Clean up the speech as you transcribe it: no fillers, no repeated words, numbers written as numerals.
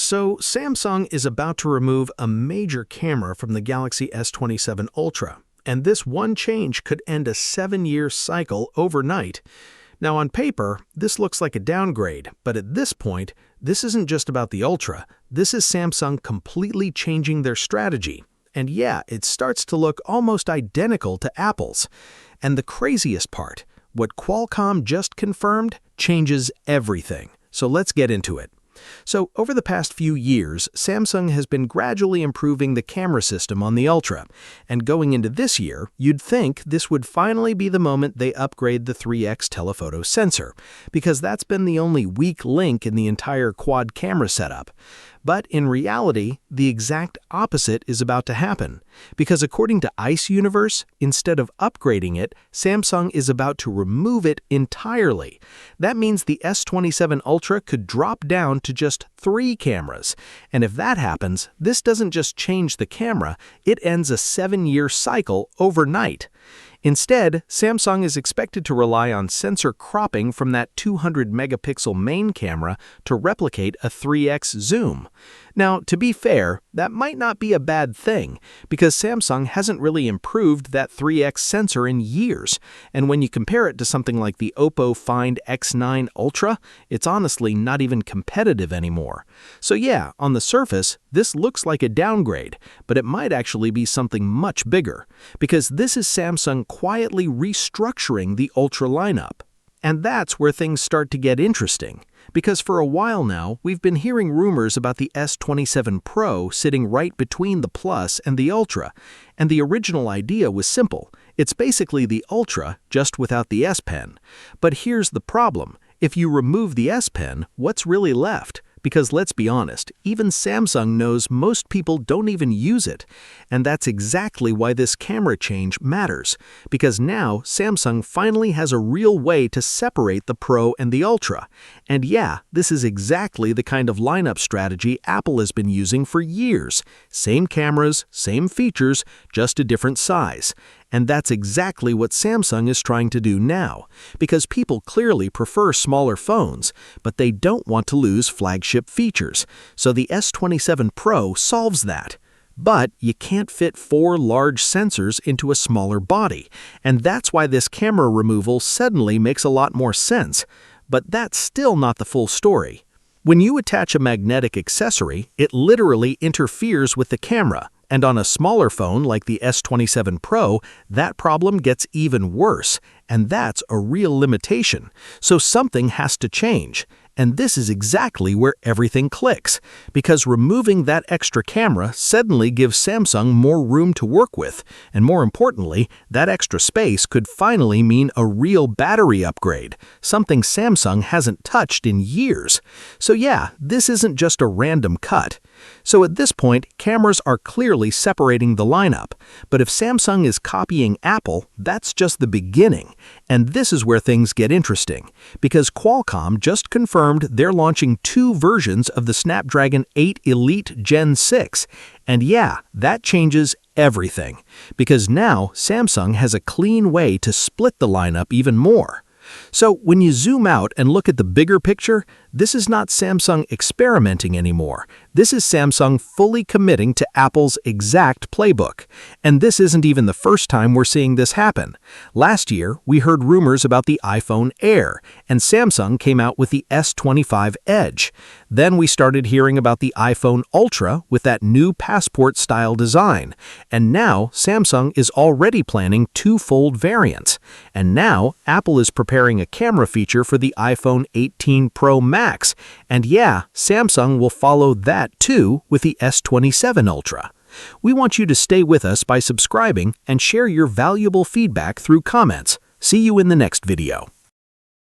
So Samsung is about to remove a major camera from the Galaxy S27 Ultra, and this one change could end a 7-year cycle overnight. Now on paper, this looks like a downgrade, but at this point, this isn't just about the Ultra. This is Samsung completely changing their strategy. And yeah, it starts to look almost identical to Apple's. And the craziest part, what Qualcomm just confirmed changes everything. So let's get into it. So over the past few years, Samsung has been gradually improving the camera system on the Ultra, and going into this year, you'd think this would finally be the moment they upgrade the 3x telephoto sensor, because that's been the only weak link in the entire quad camera setup. But in reality, the exact opposite is about to happen, because according to Ice Universe, instead of upgrading it, Samsung is about to remove it entirely. That means the S27 Ultra could drop down to just 3 cameras. And if that happens, this doesn't just change the camera, it ends a 7-year cycle overnight. Instead, Samsung is expected to rely on sensor cropping from that 200-megapixel main camera to replicate a 3x zoom. Now, to be fair, that might not be a bad thing, because Samsung hasn't really improved that 3x sensor in years, and when you compare it to something like the Oppo Find X9 Ultra, it's honestly not even competitive anymore. So yeah, on the surface, this looks like a downgrade, but it might actually be something much bigger, because this is Samsung quietly restructuring the Ultra lineup. And that's where things start to get interesting, because for a while now, we've been hearing rumors about the S27 Pro sitting right between the Plus and the Ultra, and the original idea was simple. It's basically the Ultra, just without the S Pen. But here's the problem. If you remove the S Pen, what's really left? Because let's be honest, even Samsung knows most people don't even use it. And that's exactly why this camera change matters, because now Samsung finally has a real way to separate the Pro and the Ultra. And yeah, this is exactly the kind of lineup strategy Apple has been using for years. Same cameras, same features, just a different size. And that's exactly what Samsung is trying to do now, because people clearly prefer smaller phones, but they don't want to lose flagship features. So the S27 Pro solves that. But you can't fit 4 large sensors into a smaller body, and that's why this camera removal suddenly makes a lot more sense. But that's still not the full story. When you attach a magnetic accessory, it literally interferes with the camera. And on a smaller phone like the S27 Pro, that problem gets even worse, and that's a real limitation. So something has to change. And this is exactly where everything clicks, because removing that extra camera suddenly gives Samsung more room to work with, and more importantly, that extra space could finally mean a real battery upgrade, something Samsung hasn't touched in years. So yeah, this isn't just a random cut. So at this point, cameras are clearly separating the lineup, but if Samsung is copying Apple, that's just the beginning. And this is where things get interesting, because Qualcomm just confirmed they're launching 2 versions of the Snapdragon 8 Elite Gen 6. And yeah, that changes everything, because now Samsung has a clean way to split the lineup even more. So when you zoom out and look at the bigger picture, this is not Samsung experimenting anymore. This is Samsung fully committing to Apple's exact playbook. And this isn't even the first time we're seeing this happen. Last year, we heard rumors about the iPhone Air, and Samsung came out with the S25 Edge. Then we started hearing about the iPhone Ultra with that new passport-style design. And now, Samsung is already planning 2-fold variants. And now, Apple is preparing a camera feature for the iPhone 18 Pro Max. And yeah, Samsung will follow that too with the S27 Ultra. We want you to stay with us by subscribing and share your valuable feedback through comments. See you in the next video.